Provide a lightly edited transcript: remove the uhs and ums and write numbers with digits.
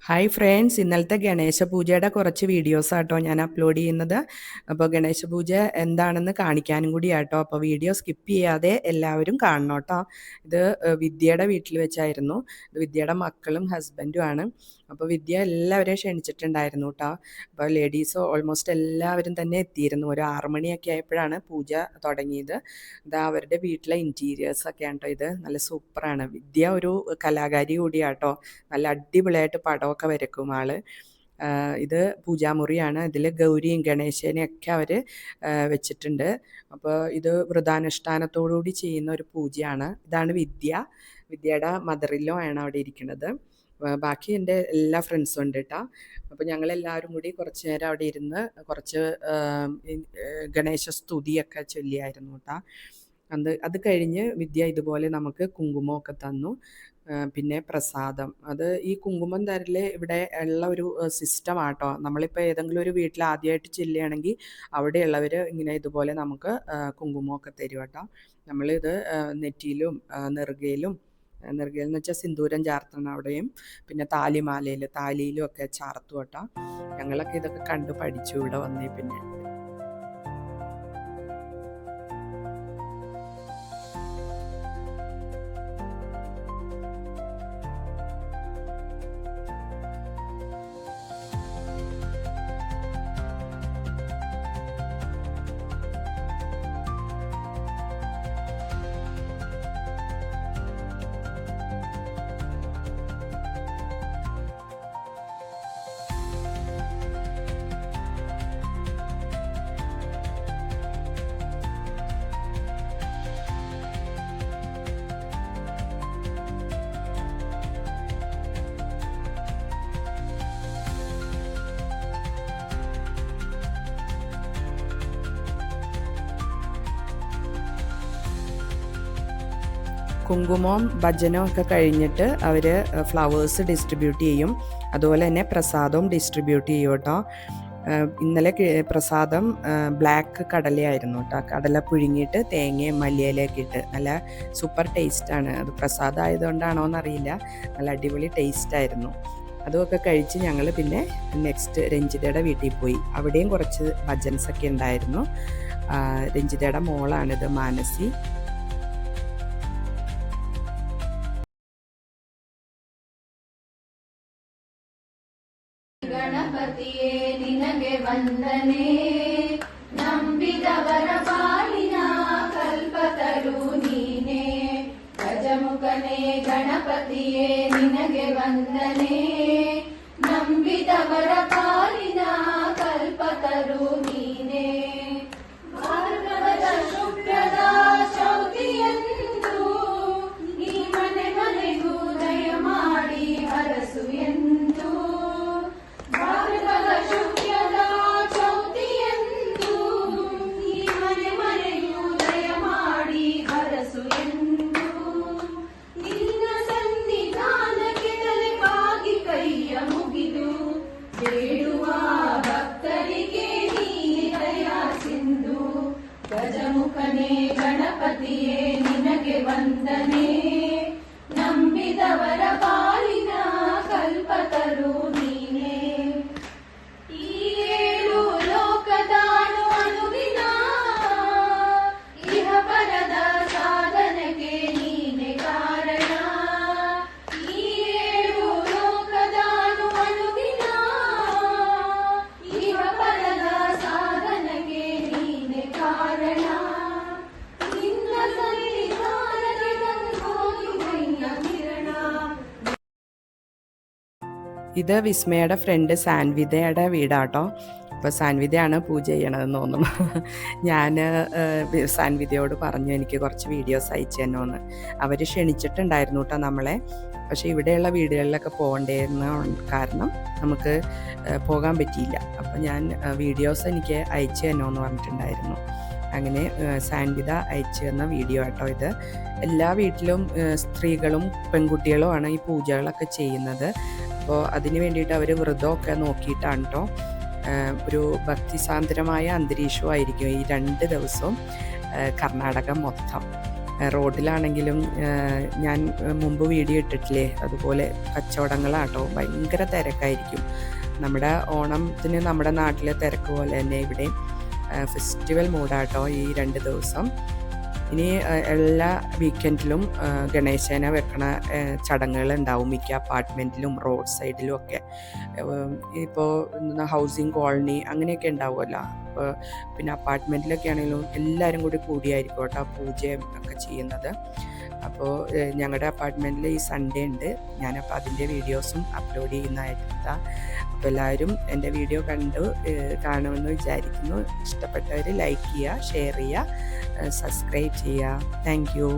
Hi friends, ഇന്നലത്തെ ഗണേശ പൂജയുടെ കുറച്ച് വീഡിയോസാട്ടോ ഞാൻ അപ്ലോഡ് ചെയ്യുന്നത്. അപ്പോൾ ഗണേശ പൂജ എന്താണെന്ന് കാണിക്കാനും കൂടി ആട്ടോ. അപ്പോൾ വീഡിയോ സ്കിപ്പ് ചെയ്യാതെ എല്ലാവരും കാണണം കേട്ടോ. ഇത് വിദ്യയുടെ വീട്ടിൽ വെച്ചായിരുന്നു. ഇത് വിദ്യയുടെ മക്കളും ഹസ്ബൻഡും ആണ്. അപ്പോൾ വിദ്യ എല്ലാവരെയും ക്ഷണിച്ചിട്ടുണ്ടായിരുന്നു കേട്ടോ. അപ്പോൾ ലേഡീസ് ഓൾമോസ്റ്റ് എല്ലാവരും തന്നെ എത്തിയിരുന്നു. ഒരു 6 മണിയൊക്കെ ആയപ്പോഴാണ് പൂജ തുടങ്ങിയത്. ഇതാ അവരുടെ വീട്ടിലെ ഇൻറ്റീരിയേഴ്സൊക്കെയാണ് കേട്ടോ. ഇത് നല്ല സൂപ്പറാണ്. വിദ്യ ഒരു കലാകാരി കൂടിയാട്ടോ. നല്ല അടിപൊളിയായിട്ട് പടമൊക്കെ വരക്കും ആള്. ഇത് പൂജാമുറിയാണ്. ഇതിൽ ഗൗരിയും ഗണേശനെയും ഒക്കെ അവർ വെച്ചിട്ടുണ്ട്. അപ്പോൾ ഇത് വ്രതാനുഷ്ഠാനത്തോടുകൂടി ചെയ്യുന്ന ഒരു പൂജയാണ്. ഇതാണ് വിദ്യയുടെ മദറിലോ ആണ് അവിടെ ഇരിക്കുന്നത്. ബാക്കി എൻ്റെ എല്ലാ ഫ്രണ്ട്സും ഉണ്ട് കേട്ടോ. അപ്പോൾ ഞങ്ങളെല്ലാവരും കൂടി കുറച്ച് നേരം അവിടെ ഇരുന്ന് കുറച്ച് ഗണേശ സ്തുതിയൊക്കെ ചൊല്ലിയായിരുന്നു കേട്ടോ. അത് കഴിഞ്ഞ് വിദ്യ ഇതുപോലെ നമുക്ക് കുങ്കുമമൊക്കെ തന്നു. പിന്നെ പ്രസാദം, അത് ഈ കുങ്കുമം തരൽ ഇവിടെ ഉള്ള ഒരു സിസ്റ്റമാട്ടോ. നമ്മളിപ്പോൾ ഏതെങ്കിലും ഒരു വീട്ടിൽ ആദ്യമായിട്ട് ചെല്ലുകയാണെങ്കിൽ അവിടെയുള്ളവർ ഇങ്ങനെ ഇതുപോലെ നമുക്ക് കുങ്കുമമൊക്കെ തരും കേട്ടോ. നമ്മളിത് നെറ്റിയിലും നെറുകയിലും എന്ന് വെച്ചാൽ സിന്ദൂരം ചാർത്തണം അവിടെയും, പിന്നെ താലിയിലും ഒക്കെ ചാർത്തു കേട്ടോ. ഞങ്ങളൊക്കെ ഇതൊക്കെ കണ്ടു പഠിച്ചു ഇവിടെ വന്നേ. പിന്നെ കുങ്കുമവും ഭജനവും ഒക്കെ കഴിഞ്ഞിട്ട് അവർ ഫ്ലവേഴ്സ് ഡിസ്ട്രിബ്യൂട്ട് ചെയ്യും. അതുപോലെ തന്നെ പ്രസാദവും ഡിസ്ട്രിബ്യൂട്ട് ചെയ്യും കേട്ടോ. ഇന്നലെ പ്രസാദം ബ്ലാക്ക് കടലയായിരുന്നു കേട്ടോ. കടല പുഴുങ്ങിയിട്ട് തേങ്ങയും മല്ലിയിലൊക്കെ ഇട്ട് നല്ല സൂപ്പർ ടേസ്റ്റാണ്. അത് പ്രസാദം ആയതുകൊണ്ടാണോ എന്നറിയില്ല, നല്ല അടിപൊളി ടേസ്റ്റായിരുന്നു. അതുമൊക്കെ കഴിച്ച് ഞങ്ങൾ പിന്നെ നെക്സ്റ്റ് രഞ്ജിതയുടെ വീട്ടിൽ പോയി. അവിടെയും കുറച്ച് ഭജൻസൊക്കെ ഉണ്ടായിരുന്നു. രഞ്ജിതയുടെ മോളാണിത്, മാനസി. ಗಣಪತಿಯೇ ನಿನಗೆ ವಂದನೆ, ನಂಬಿದವರ ಪಾಲಿನ ಕಲ್ಪತರು ನೀನೆ. ಗಜಮುಖನೇ ಗಣಪತಿಯೇ ನಿನಗೆ ವಂದನೆ, ನಂಬಿದವರ ಪಾಲಿನ ಕಲ್ಪತರು ನೀನೆ. ಭಾರ್ಗವದ ಶುಕ್ರದ ಚೌತಿಯಂದು ಈ ಮನೆ ಮನೆಗೂ ದಯ ಮಾಡಿ ಹರಸು ಎಂದು. ಭಾರತದ ಶುಕ್ರದ ಚೌತಿಯಂದು ಈ ಮನೆ ಮನೆಯೂ ದಯ ಮಾಡಿ ಹರಸು ಎಂದು. ನಿನ್ನ ಸನ್ನಿಧಾನಕ್ಕೆ ತಲೆ ಬಾಗಿ ಕೈಯ ಮುಗಿದು ಬೇಡುವ ಭಕ್ತರಿಗೆ ನೀನೆ ದಯಾ ಸಿಂಧು. ಗಜಮುಖನೇ ಗಣಪತಿಯೇ ನಿನಗೆ ವಂದನೆ, ನಂಬಿದವರ ಪಾಲಿನ ಕಲ್ಪತರು ನೀನೆ. ಈ 7 ಲೋಕದಾನು ಅನುವಿನ ಇಹ ಪರದ ಸಾಧನೆಗೆ ನೀನೆ ಕಾರಣ. ಈ 7 ಲೋಕದಾನು ಅನುವಿನ ಇಹ ಪರದ ಸಾಧನೆಗೆ ನೀನೆ ಕಾರಣ. ನಿನ್ನ ಸನ್ನಿಧಾನಕ್ಕೆ ತಂದೋಗಿ ಮೈಯ ಕಿರಣ. ഇത് വിസ്മയുടെ ഫ്രണ്ട് സാൻവിതയുടെ വീടാട്ടോ. അപ്പോൾ സാൻവിതയാണ് പൂജ ചെയ്യണതെന്ന് തോന്നുന്നു. ഞാൻ സാൻവിതയോട് പറഞ്ഞു എനിക്ക് കുറച്ച് വീഡിയോസ് അയച്ചു തന്നോന്ന്. അവർ ക്ഷണിച്ചിട്ടുണ്ടായിരുന്നു കേട്ടോ നമ്മളെ. പക്ഷേ ഇവിടെയുള്ള വീടുകളിലൊക്കെ പോകേണ്ടിയിരുന്ന കാരണം നമുക്ക് പോകാൻ പറ്റിയില്ല. അപ്പോൾ ഞാൻ വീഡിയോസ് എനിക്ക് അയച്ചു തന്നോന്ന് പറഞ്ഞിട്ടുണ്ടായിരുന്നു. അങ്ങനെ സാൻവിത അയച്ചു തന്ന വീഡിയോ ആട്ടോ ഇത്. എല്ലാ വീട്ടിലും സ്ത്രീകളും പെൺകുട്ടികളുമാണ് ഈ പൂജകളൊക്കെ ചെയ്യുന്നത്. അപ്പോൾ അതിന് വേണ്ടിയിട്ട് അവർ വ്രതമൊക്കെ നോക്കിയിട്ടാണ് കേട്ടോ. ഒരു ഭക്തിസാന്ദ്രമായ അന്തരീക്ഷമായിരിക്കും ഈ 2 ദിവസവും കർണാടക മൊത്തം. റോഡിലാണെങ്കിലും ഞാൻ മുമ്പ് വീഡിയോ ഇട്ടിട്ടില്ലേ, അതുപോലെ കച്ചവടങ്ങളാട്ടോ, ഭയങ്കര തിരക്കായിരിക്കും. നമ്മുടെ ഓണത്തിന് നമ്മുടെ നാട്ടിലെ തിരക്ക് പോലെ തന്നെ ഇവിടെയും ഫെസ്റ്റിവൽ മൂഡാട്ടോ ഈ 2 ദിവസം. ഇനി എല്ലാ വീക്കെൻഡിലും ഗണേശനെ വെക്കണ ചടങ്ങുകൾ ഉണ്ടാവും മിക്ക അപ്പാർട്ട്മെൻറ്റിലും റോഡ് സൈഡിലും ഒക്കെ. ഇപ്പോൾ ഹൗസിങ് കോളനി അങ്ങനെയൊക്കെ ഉണ്ടാവുമല്ലോ. അപ്പോൾ പിന്നെ അപ്പാർട്ട്മെൻറ്റിലൊക്കെ ആണെങ്കിലും എല്ലാവരും കൂടി കൂടിയായിരിക്കും കേട്ടോ പൂജയും ഒക്കെ ചെയ്യുന്നത്. അപ്പോൾ ഞങ്ങളുടെ അപ്പാർട്ട്മെൻറ്റിൽ ഈ സൺഡേ ഉണ്ട്. ഞാനപ്പോൾ അതിൻ്റെ വീഡിയോസും അപ്ലോഡ് ചെയ്യുന്നതായിട്ടാണ്. അപ്പോൾ എല്ലാവരും എൻ്റെ വീഡിയോ കാണുമെന്ന് വിചാരിക്കുന്നു. ഇഷ്ടപ്പെട്ടവർ ലൈക്ക് ചെയ്യുക, ഷെയർ ചെയ്യുക, സബ്സ്ക്രൈബ് ചെയ്യുക. Thank you.